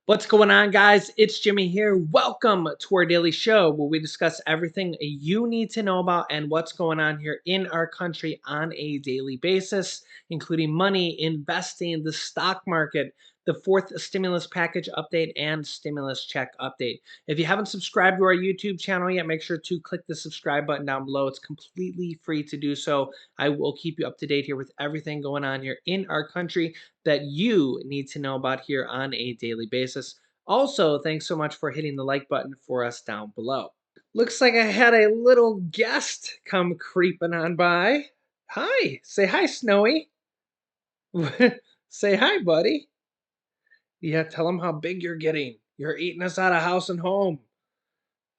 What's going on, guys? It's Jimmy here. Welcome to our daily show where we discuss everything you need to know about and what's going on here in our country on a daily basis, including money, investing, the stock market, the fourth stimulus package update, and stimulus check update. If you haven't subscribed to our YouTube channel yet, make sure to click the subscribe button down below. It's completely free to do so. I will keep you up to date here with everything going on here in our country that you need to know about here on a daily basis. Also, thanks so much for hitting the like button for us down below. Looks like I had a little guest come creeping on by. Hi, say hi, Snowy. Say hi, buddy. Yeah, tell him how big you're getting. You're eating us out of house and home.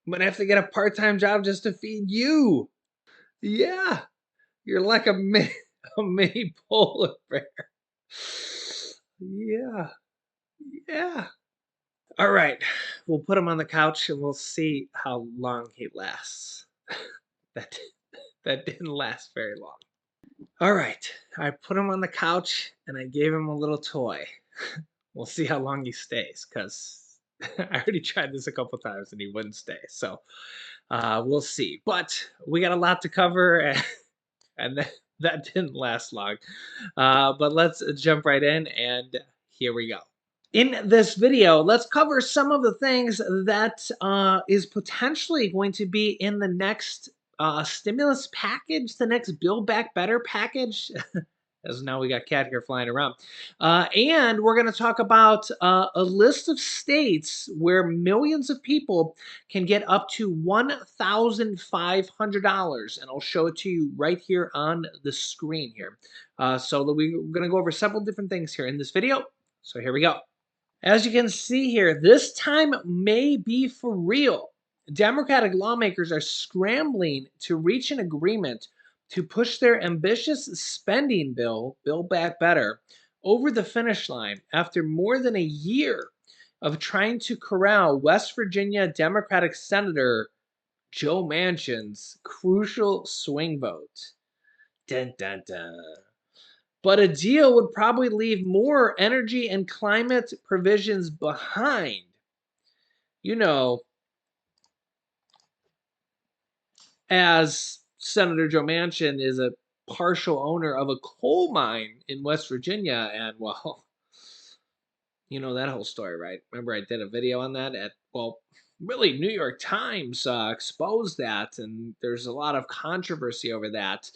I'm gonna have to get a part-time job just to feed you. Yeah, you're like a mini polar bear. Yeah, yeah. All right, we'll put him on the couch and we'll see how long he lasts. That that didn't last very long. All right, I put him on the couch and I gave him a little toy. We'll see how long he stays because I already tried this a couple times and he wouldn't stay. So we'll see. But we got a lot to cover and that didn't last long. But let's jump right in and here we go. In this video, let's cover some of the things that is potentially going to be in the next stimulus package, the next Build Back Better package. As now we got cat here flying around. And we're going to talk about a list of states where millions of people can get up to $1,500. And I'll show it to you right here on the screen here. So we're going to go over several different things here in this video. So here we go. As you can see here, this time may be for real. Democratic lawmakers are scrambling to reach an agreement to push their ambitious spending bill, Build Back Better, over the finish line after more than a year of trying to corral West Virginia Democratic Senator Joe Manchin's crucial swing vote. Dun, dun, dun. But a deal would probably leave more energy and climate provisions behind. You know, as Senator Joe Manchin is a partial owner of a coal mine in West Virginia, and well, you know that whole story, right? Remember I did a video on that really New York Times exposed that, and there's a lot of controversy over that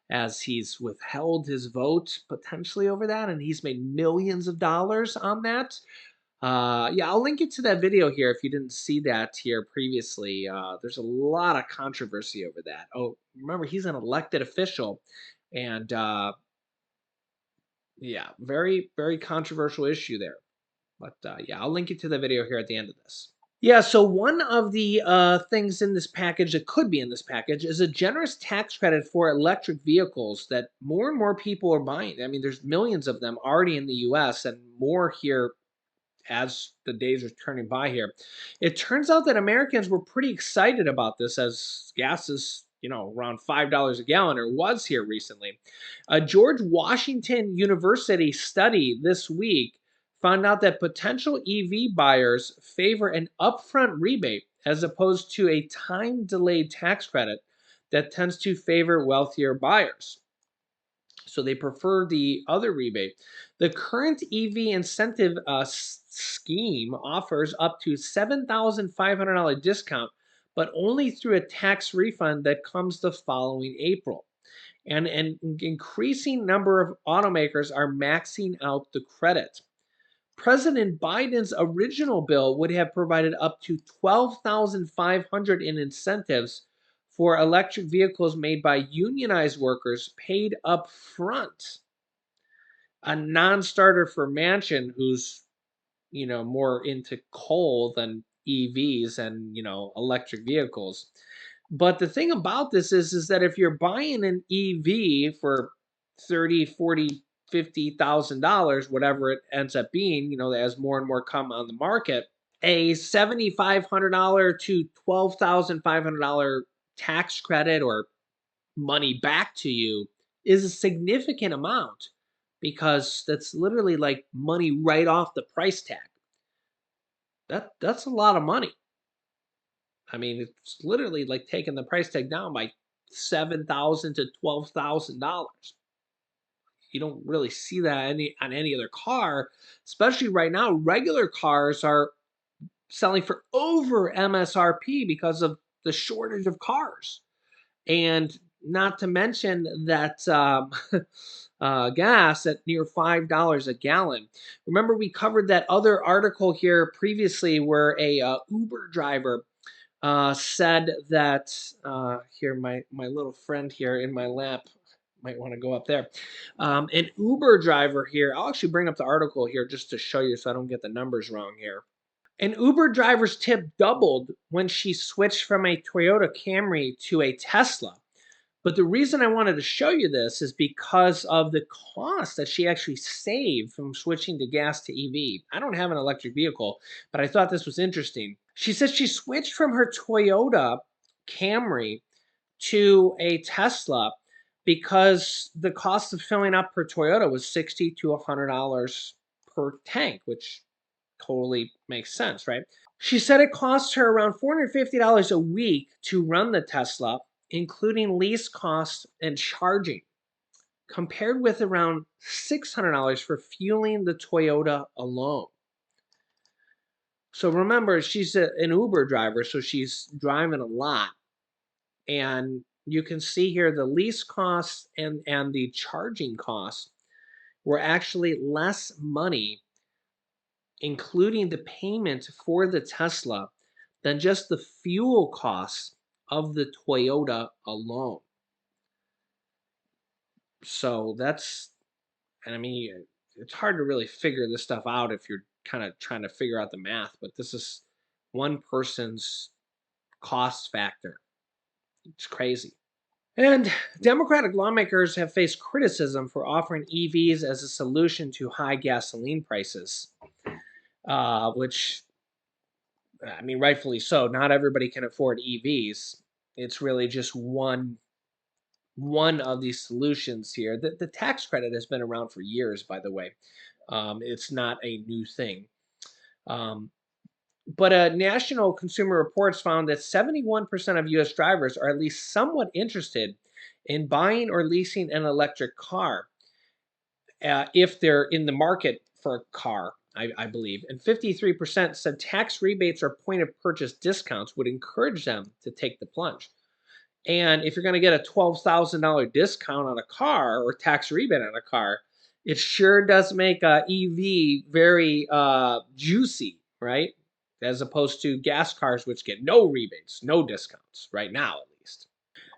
as he's withheld his vote potentially over that, and he's made millions of dollars on that. Yeah, I'll link it to that video here if you didn't see that here previously. There's a lot of controversy over that. Oh, remember, he's an elected official, and yeah, very, very controversial issue there. But yeah, I'll link it to the video here at the end of this. Yeah, so one of the things in this package that could be in this package is a generous tax credit for electric vehicles that more and more people are buying. I mean, there's millions of them already in the US and more here as the days are turning by here. It turns out that Americans were pretty excited about this as gas is, around $5 a gallon or was here recently. A George Washington University study this week found out that potential EV buyers favor an upfront rebate as opposed to a time-delayed tax credit that tends to favor wealthier buyers. So they prefer the other rebate. The current EV incentive scheme offers up to $7,500 discount, but only through a tax refund that comes the following April. And an increasing number of automakers are maxing out the credit. President Biden's original bill would have provided up to $12,500 in incentives for electric vehicles made by unionized workers paid up front. A non-starter for Manchin, who's more into coal than EVs and electric vehicles. But the thing about this is that if you're buying an EV for 30, 40, $50,000, whatever it ends up being, as more and more come on the market, a $7,500 to $12,500 tax credit or money back to you is a significant amount because that's literally like money right off the price tag. That's a lot of money. I mean, it's literally like taking the price tag down by $7,000 to $12,000. You don't really see that on any other car, especially right now. Regular cars are selling for over MSRP because of the shortage of cars. And not to mention that gas at near $5 a gallon. Remember, we covered that other article here previously where a Uber driver said that here my little friend here in my lap might want to go up there. An Uber driver here. I'll actually bring up the article here just to show you so I don't get the numbers wrong here. An Uber driver's tip doubled when she switched from a Toyota Camry to a Tesla. But the reason I wanted to show you this is because of the cost that she actually saved from switching to gas to EV. I don't have an electric vehicle, but I thought this was interesting. She says she switched from her Toyota Camry to a Tesla because the cost of filling up her Toyota was $60 to $100 per tank, which totally makes sense, right? She said it costs her around $450 a week to run the Tesla, including lease costs and charging, compared with around $600 for fueling the Toyota alone. So remember, she's an Uber driver, so she's driving a lot. And you can see here the lease costs and the charging costs were actually less money, including the payment for the Tesla, than just the fuel costs of the Toyota alone. So that's, and I mean, it's hard to really figure this stuff out if you're kind of trying to figure out the math, but this is one person's cost factor. It's crazy. And Democratic lawmakers have faced criticism for offering EVs as a solution to high gasoline prices, which I mean, rightfully so. Not everybody can afford EVs. It's really just one of these solutions here. The tax credit has been around for years, by the way. It's not a new thing. Um, but National Consumer Reports found that 71% of U.S. drivers are at least somewhat interested in buying or leasing an electric car if they're in the market for a car, I believe. And 53% said tax rebates or point of purchase discounts would encourage them to take the plunge. And if you're going to get a $12,000 discount on a car or tax rebate on a car, it sure does make EV very juicy, right? As opposed to gas cars, which get no rebates, no discounts, right now at least.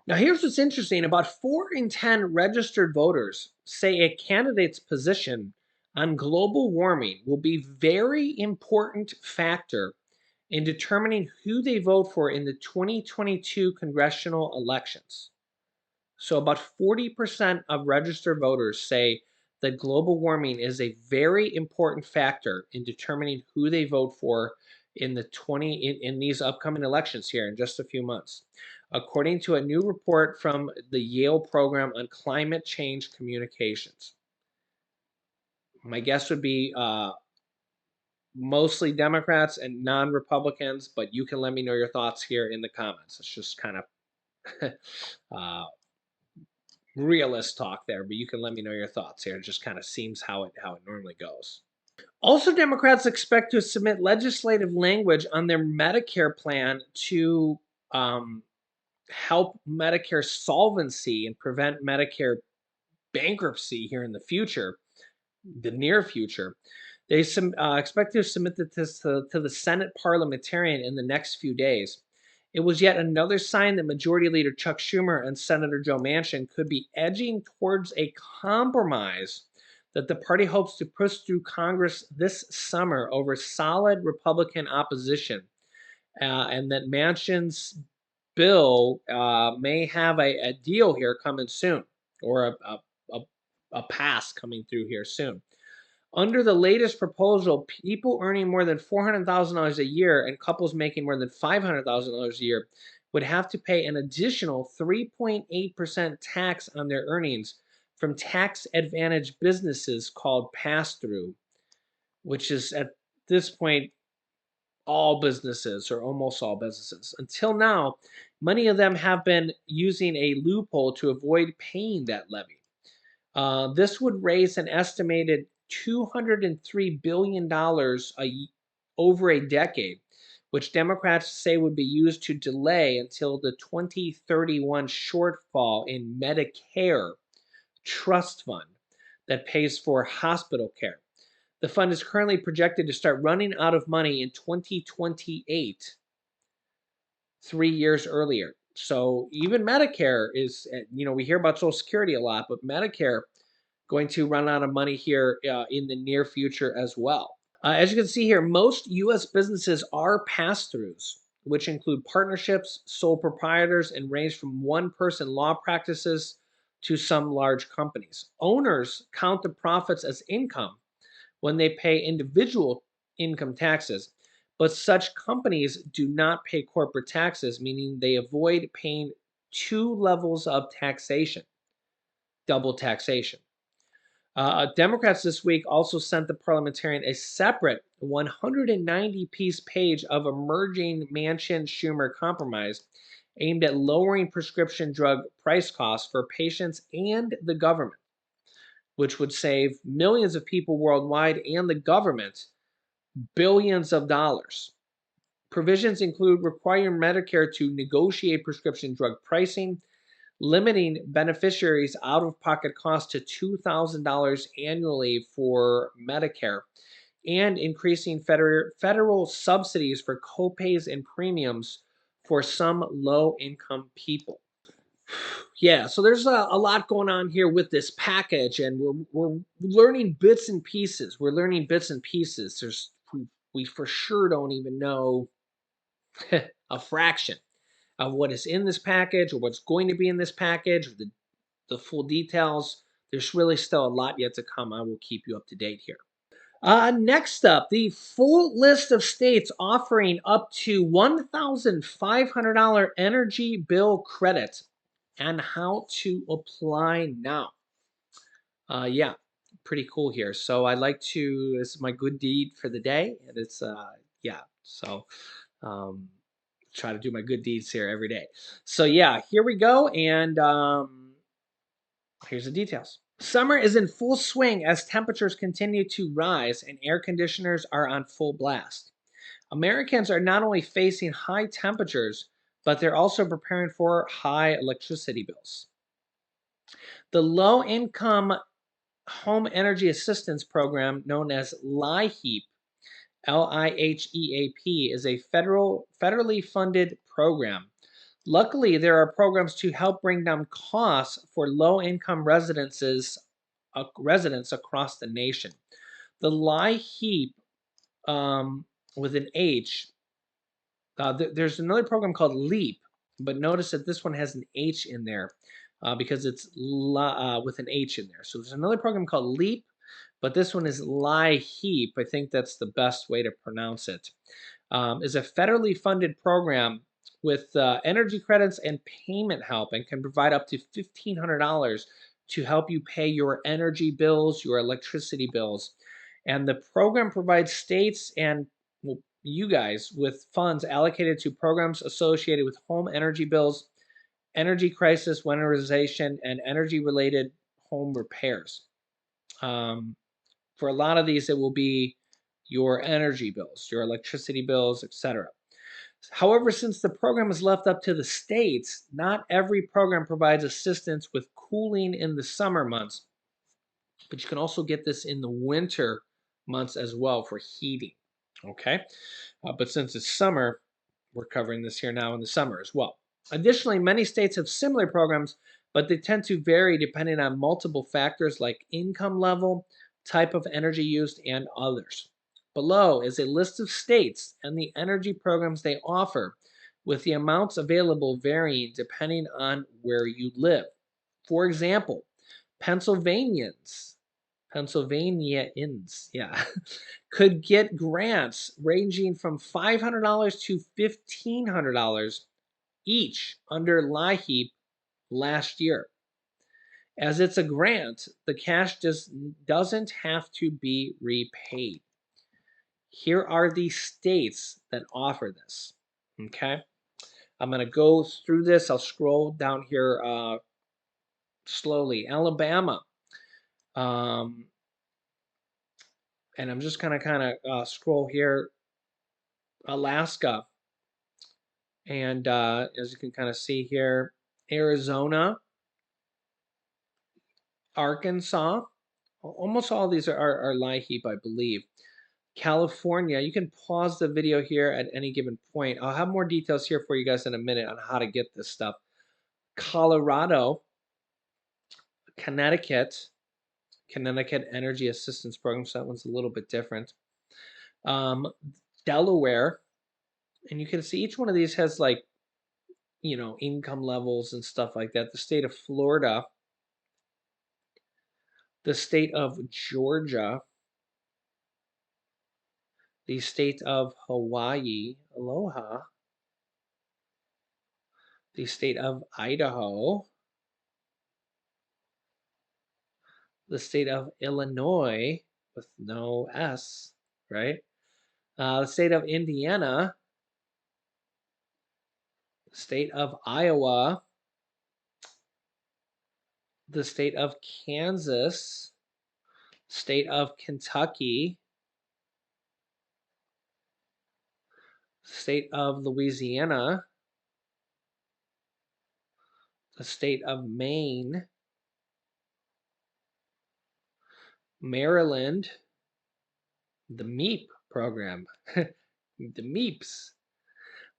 Now, here's what's interesting. About 4 in 10 registered voters say a candidate's position on global warming will be very important factor in determining who they vote for in the 2022 congressional elections. So about 40% of registered voters say that global warming is a very important factor in determining who they vote for in the in these upcoming elections here in just a few months. According to a new report from the Yale program on climate change communications. My guess would be mostly Democrats and non-Republicans, but you can let me know your thoughts here in the comments. It's just kind of uh, realist talk there, but you can let me know your thoughts here. It just kind of seems how it normally goes. Also, Democrats expect to submit legislative language on their Medicare plan to help Medicare solvency and prevent Medicare bankruptcy here in the near future. They expect to submit this to the Senate parliamentarian in the next few days. It was yet another sign that Majority Leader Chuck Schumer and Senator Joe Manchin could be edging towards a compromise that the party hopes to push through Congress this summer over solid Republican opposition, and that Manchin's bill may have a deal here coming soon, or a, a pass coming through here soon. Under the latest proposal, people earning more than $400,000 a year and couples making more than $500,000 a year would have to pay an additional 3.8% tax on their earnings from tax advantage businesses called pass through, which is at this point all businesses or almost all businesses. Until now, many of them have been using a loophole to avoid paying that levy. This would raise an estimated $203 billion over a decade, which Democrats say would be used to delay until the 2031 shortfall in Medicare trust fund that pays for hospital care. The fund is currently projected to start running out of money in 2028, 3 years earlier. So even Medicare is, we hear about Social Security a lot, but Medicare going to run out of money here in the near future as well. As you can see here, most U.S. businesses are pass-throughs, which include partnerships, sole proprietors, and range from one-person law practices to some large companies. Owners count the profits as income when they pay individual income taxes, but such companies do not pay corporate taxes, meaning they avoid paying two levels of taxation, double taxation. Democrats this week also sent the parliamentarian a separate 190-piece page of emerging Manchin-Schumer compromise aimed at lowering prescription drug price costs for patients and the government, which would save millions of people worldwide and the government billions of dollars. Provisions include requiring Medicare to negotiate prescription drug pricing, limiting beneficiaries' out of pocket costs to $2,000 annually for Medicare, and increasing federal subsidies for copays and premiums for some low income people. Yeah, so there's a lot going on here with this package, and we're learning bits and pieces. We're learning bits and pieces. We for sure don't even know a fraction of what is in this package or what's going to be in this package, the full details. There's really still a lot yet to come. I will keep you up to date here. Next up, the full list of states offering up to $1,500 energy bill credit and how to apply now. Yeah, pretty cool here. So I like to, this is my good deed for the day. And it's, yeah, so um, try to do my good deeds here every day. So yeah, here we go. And here's the details. Summer is in full swing as temperatures continue to rise and air conditioners are on full blast. Americans are not only facing high temperatures, but they're also preparing for high electricity bills. The Low Income Home Energy Assistance Program, known as LIHEAP, LIHEAP, is a federally funded program. Luckily, there are programs to help bring down costs for low-income residents across the nation. The LIHEAP, with an H, there's another program called LEAP, but notice that this one has an H in there because it's with an H in there. So there's another program called LEAP, but this one is LIHEAP. I think that's the best way to pronounce it. Is a federally funded program with energy credits and payment help, and can provide up to $1,500 to help you pay your energy bills, your electricity bills. And the program provides states and, well, you guys with funds allocated to programs associated with home energy bills, energy crisis winterization, and energy-related home repairs. For a lot of these, it will be your energy bills, your electricity bills, etc. However, since the program is left up to the states, not every program provides assistance with cooling in the summer months, but you can also get this in the winter months as well for heating. Okay, but since it's summer, we're covering this here now in the summer as well. Additionally, many states have similar programs, but they tend to vary depending on multiple factors like income level, type of energy used, and others. Below is a list of states and the energy programs they offer, with the amounts available varying depending on where you live. For example, Pennsylvanians, yeah, could get grants ranging from $500 to $1,500 each under LIHEAP last year. As it's a grant, the cash just doesn't have to be repaid. Here are the states that offer this. Okay. I'm going to go through this. I'll scroll down here slowly. Alabama. Um, and I'm just going to scroll here. Alaska. And as you can kind of see here, Arizona, Arkansas. Almost all of these are LIHEAP, I believe. California, you can pause the video here at any given point. I'll have more details here for you guys in a minute on how to get this stuff. Colorado, Connecticut, Connecticut Energy Assistance Program, so that one's a little bit different. Delaware, and you can see each one of these has like, income levels and stuff like that. The state of Florida, the state of Georgia, the state of Hawaii, aloha, the state of Idaho, the state of Illinois with no S, right? The state of Indiana, the state of Iowa, the state of Kansas, state of Kentucky, state of Louisiana, the state of Maine, Maryland, the MEEP program, the MEEPs,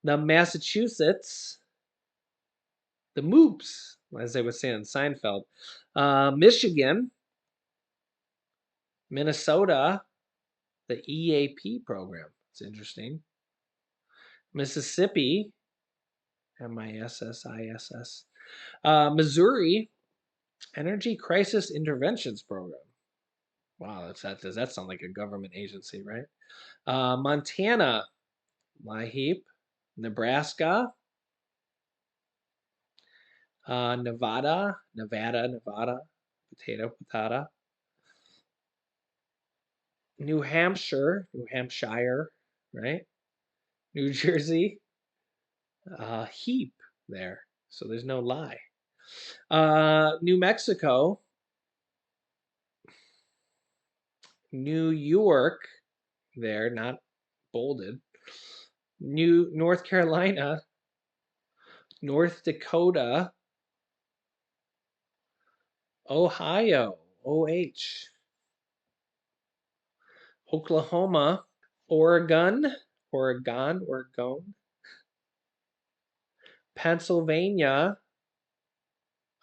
the Massachusetts, the MOOPs, as they would say in Seinfeld, Michigan, Minnesota, the EAP program. It's interesting. Mississippi, MISSISS. Missouri, Energy Crisis Interventions Program. Wow, does that sound like a government agency, right? Montana, LIHEAP. Nebraska, Nevada, potato. New Hampshire, right? New Jersey, heap there. So there's no lie. New Mexico, New York there, not bolded. North Carolina, North Dakota, Ohio, OH, Oklahoma, Oregon, Pennsylvania,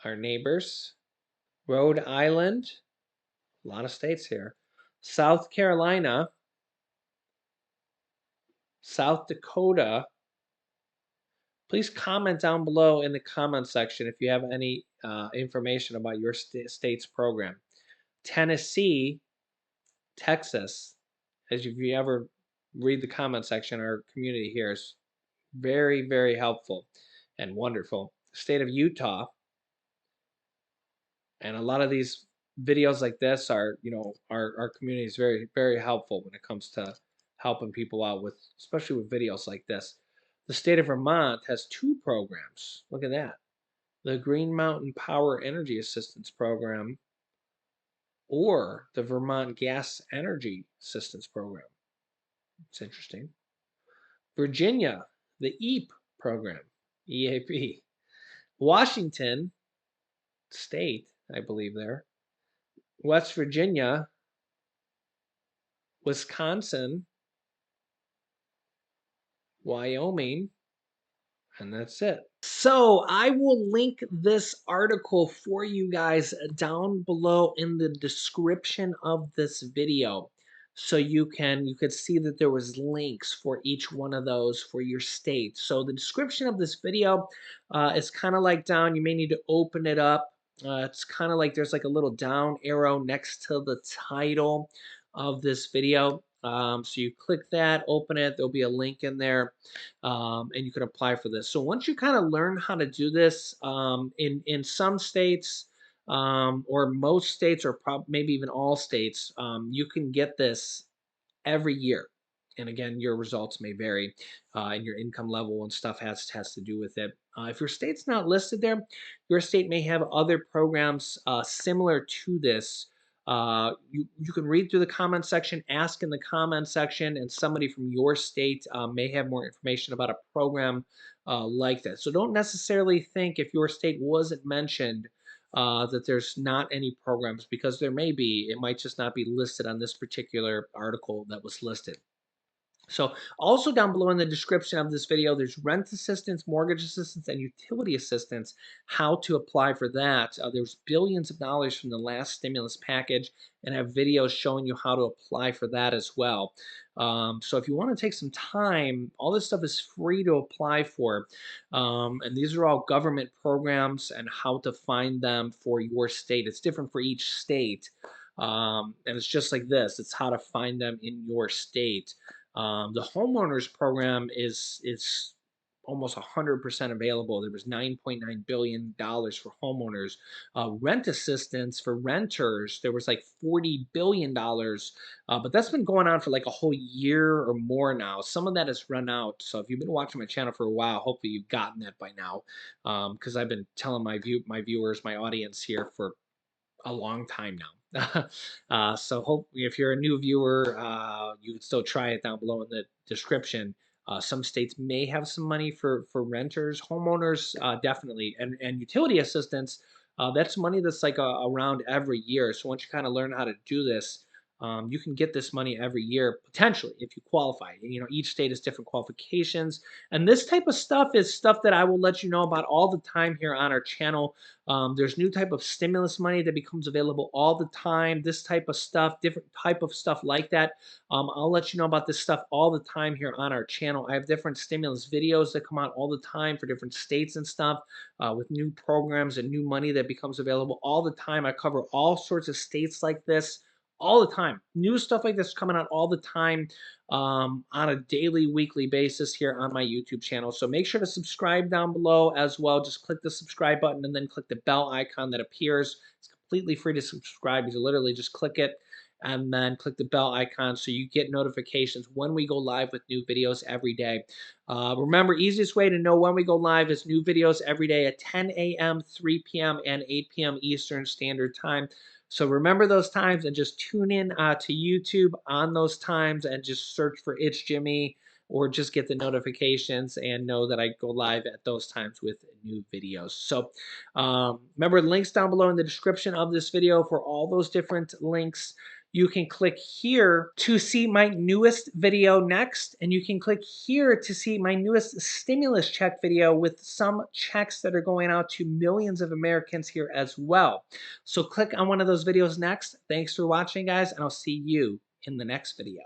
our neighbors, Rhode Island, a lot of states here, South Carolina, South Dakota. Please comment down below in the comment section if you have any information about your state's program. Tennessee, Texas, as if you ever read the comment section, our community here is very, very helpful and wonderful. State of Utah, and a lot of these videos like this are, our community is very, very helpful when it comes to helping people out with, especially with videos like this. The state of Vermont has 2 programs. Look at that. The Green Mountain Power Energy Assistance Program or the Vermont Gas Energy Assistance Program. It's interesting. Virginia, the EAP program, EAP. Washington State, I believe there. West Virginia, Wisconsin, Wyoming, and that's it. So I will link this article for you guys down below in the description of this video. So you could see that there was links for each one of those for your state. So the description of this video is kind of like down. You may need to open it up. It's kind of like there's like a little down arrow next to the title of this video. So you click that, open it, there'll be a link in there, and you can apply for this. So once you kind of learn how to do this, in some states, or most states, or maybe even all states, you can get this every year. And again, your results may vary, and your income level and stuff has to do with it. If your state's not listed there, your state may have other programs similar to this. You can read through the comment section, ask in the comment section, and somebody from your state may have more information about a program like that. So don't necessarily think if your state wasn't mentioned that there's not any programs, because there may be. It might just not be listed on this particular article that was listed. So also down below in the description of this video, there's rent assistance, mortgage assistance, and utility assistance, how to apply for that. There's billions of dollars from the last stimulus package, and I have videos showing you how to apply for that as well. So if you want to take some time, all this stuff is free to apply for. And these are all government programs and how to find them for your state. It's different for each state. And it's just like this. It's how to find them in your state. The homeowners program is almost 100% available. There was $9.9 billion for homeowners. Rent assistance for renters, there was like $40 billion, but that's been going on for like a whole year or more now. Some of that has run out. So if you've been watching my channel for a while, hopefully you've gotten that by now, because I've been telling my viewers, my audience here for a long time now. So hope if you're a new viewer, you can still try it down below in the description. Some states may have some money for renters, homeowners, definitely, and utility assistance. That's money that's like around every year. So once you kind of learn how to do this, you can get this money every year potentially if you qualify. And, you know, each state has different qualifications, and this type of stuff is stuff that I will let you know about all the time here on our channel. There's new type of stimulus money that becomes available all the time. This type of stuff, different type of stuff like that. I'll let you know about this stuff all the time here on our channel. I have different stimulus videos that come out all the time for different states and stuff, with new programs and new money that becomes available all the time. I cover all sorts of states like this all the time. New stuff like this coming out all the time, on a daily, weekly basis here on my YouTube channel. So make sure to subscribe down below as well. Just click the subscribe button and then click the bell icon that appears. It's completely free to subscribe. You literally just click it and then click the bell icon so you get notifications when we go live with new videos every day. Remember, easiest way to know when we go live is new videos every day at 10 a.m., 3 p.m., and 8 p.m. Eastern Standard Time. So remember those times and just tune in to YouTube on those times and just search for It's Jimmy, or just get the notifications and know that I go live at those times with new videos. So remember, links down below in the description of this video for all those different links. You can click here to see my newest video next, and you can click here to see my newest stimulus check video with some checks that are going out to millions of Americans here as well. So click on one of those videos next. Thanks for watching, guys, and I'll see you in the next video.